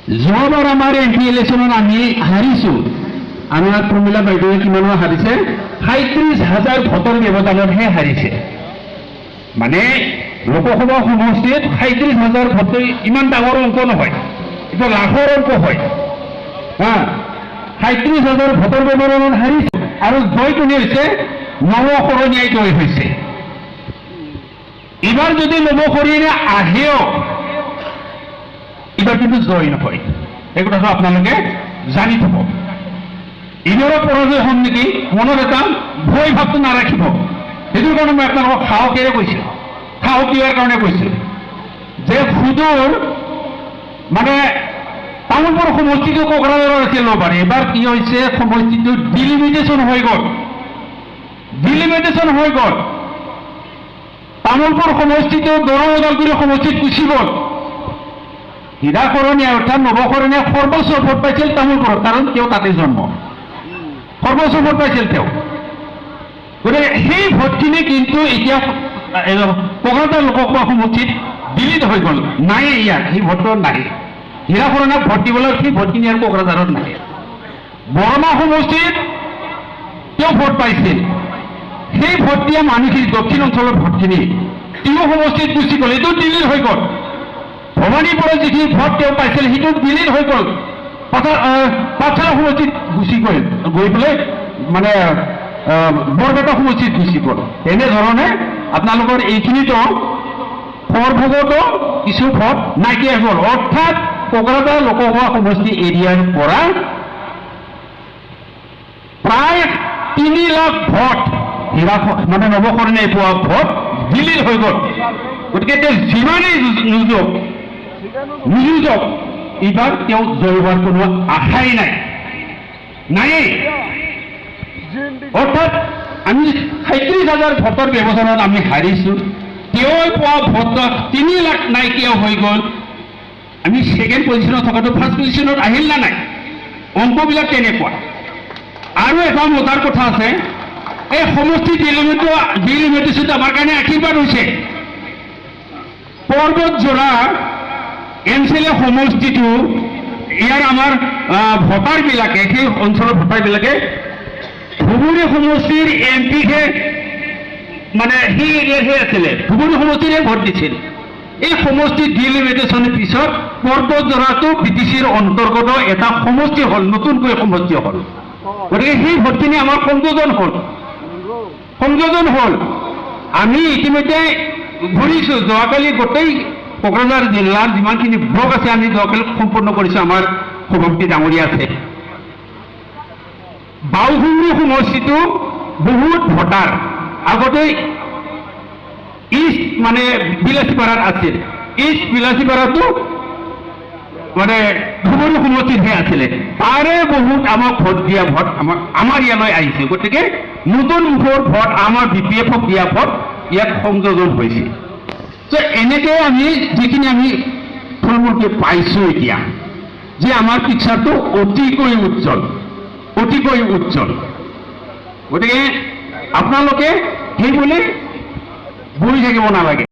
যোৱাবাৰ আমাৰ এমপি ইলেকশ্যনত আমি হাৰিছোঁ। আমাৰ প্ৰমীলা বাইদেৱে কিমানৰ হাৰিছে? ৩৭,০০০ ভোটৰ ব্যৱধানতহে হাৰিছে। মানে লোকসভা সমষ্টিত ৩৭,০০০ ভোট ইমান ডাঙৰ অংক নহয়, এইটো লাখৰ অংক হয়। ৩৭,০০০ ভোটৰ ব্যৱধানত হাৰিছে আৰু জয় কোনে হৈছে? নৱশৰণীয়াই জয় হৈছে। এইবাৰ যদি নৱশৰণীয়া আহেও এইবাৰ কিন্তু জয় নহয়, এই কথাটো আপোনালোকে জানি থব। এইবাৰৰ পৰাজয় হ'ম নেকি মনত এটা ভয় ভাৱটো নাৰাখিব। সেইটোৰ কাৰণে মই আপোনালোকক সাহসেৰে কৈছোঁ, সাহস দিয়াৰ কাৰণে কৈছোঁ যে সুদূৰ মানে তামোলপুৰ সমষ্টিটো কোকৰাঝাৰৰ আছিল পাৰে। এবাৰ কি হৈছে, সমষ্টিটো ডিলিমিটেশ্যন হৈ গ'ল, ডিলিমিটেশ্যন হৈ গ'ল। তামোলপুৰ সমষ্টিটো দৰং ওদালগুৰি সমষ্টিত গুচি গ'ল। হীৰাকৰণীয়া অৰ্থাৎ নৱশৰণীয়া সৰ্বোচ্চ ভোট পাইছিল তামোলপুৰত, কাৰণ তেওঁ তাতে জন্ম, সৰ্বোচ্চ ভোট পাইছিল তেওঁ। গতিকে সেই ভোটখিনি কিন্তু এতিয়া কোকৰাঝাৰ লোকসভা সমষ্টিত ডিলিট হৈ গ'ল, নাই ইয়াত সেই ভোটটো নাই। হীৰাকৰণীয়াক ভোট দিবলৈ সেই ভোটখিনি আৰু কোকৰাঝাৰত নাই। বৰমা সমষ্টিত তেওঁ ভোট পাইছিল, সেই ভোট দিয়া মানুহখিনি দক্ষিণ অঞ্চলৰ ভোটখিনি তিহু সমষ্টিত গুচি গ'ল, এইটো ডিলিট হৈ গ'ল। ভৱানীপুৰত যিখিনি ভোট তেওঁ পাইছিল সেইটো ডিলিট হৈ গ'ল, পাঠশালা সমষ্টিত গুচি গৈ পেলাই মানে বৰপেটা সমষ্টিত গুচি গ'ল। এনেধৰণে আপোনালোকৰ এইখিনিতো সৰভোগতো কিছু ভোট নাইকিয়া হ'ল। অৰ্থাৎ কোকৰাঝাৰ লোকসভা সমষ্টি এৰিয়াৰ পৰা প্ৰায় ৩ লাখ ভোট মানে নৱশৰণীয়াই পোৱা ভোট ডিলিট হৈ গ'ল। গতিকে তেওঁ যিমানেই নিয়োজক এইবাৰ তেওঁ জয় হোৱাৰ কোনো আশাই নাই, নায়েই। অৰ্থাৎ আমি ৩৭,০০০ ভোটৰ ব্যৱধানত আমি হাৰিছোঁ, তেওঁ পোৱা ভোট ৩ লাখ নাইকিয়া হৈ গ'ল। আমি ছেকেণ্ড পজিশ্যনত থকাটো ফাৰ্ষ্ট পজিশ্যনত আহিল না নাই? অংকবিলাক তেনেকুৱা। আৰু এটা মজাৰ কথা আছে, এই সমষ্টি ডিলিমিটেশ্যনটো আমাৰ কাৰণে আশীৰ্বাদ হৈছে। পৰ্বতজোৰা এমচিএলএ সমষ্টিটো ইয়াৰ আমাৰ ভোটাৰবিলাকে, সেই অঞ্চলৰ ভোটাৰবিলাকে ধুবুৰী সমষ্টিৰ এমপিকহে মানে সেই এৰিয়াৰহে আছিলে, ধুবুৰী সমষ্টিৰে ভোট দিছিল। এই সমষ্টি ডিলিমিটেশ্যনৰ পিছত পৰ্বতজোৰাটো বিটিচিৰ অন্তৰ্গত এটা সমষ্টি হ'ল, নতুনকৈ সমষ্টি হ'ল। গতিকে সেই ভোটখিনি আমাৰ সংযোজন হ'ল। আমি ইতিমধ্যে ঘূৰিছোঁ, যোৱাকালি গোটেই কোকৰাঝাৰ জিলাৰ যিমানখিনি ব্লক আছে আমি যোৱাকালি সম্পূৰ্ণ কৰিছোঁ। আমাৰ সভাপতি ডাঙৰীয়া আছে। বাওহুমুৰি সমষ্টিটো বহুত ভোটাৰ আগতে ইষ্ট মানে বিলাসীপাৰাত আছিল, ইষ্ট বিলাসীপাৰাটো মানে ধুবুৰী সমষ্টিতহে আছিলে, তাৰে বহুত আমাক ভোট দিয়া ভোট আমাৰ ইয়ালৈ আহিছে। গতিকে নতুন মুখৰ ভোট, আমাৰ BPF দিয়া ভোট ইয়াত সংযোজন হৈছে। তো এনেকৈ আমি যিখিনি আমি থুলমূলকৈ পাইছোঁ এতিয়া, যে আমাৰ পিকচাৰটো অতিকৈ উজ্জ্বল, অতিকৈ উজ্জ্বল। গতিকে আপোনালোকে সেই বুলি বহি থাকিব নালাগে।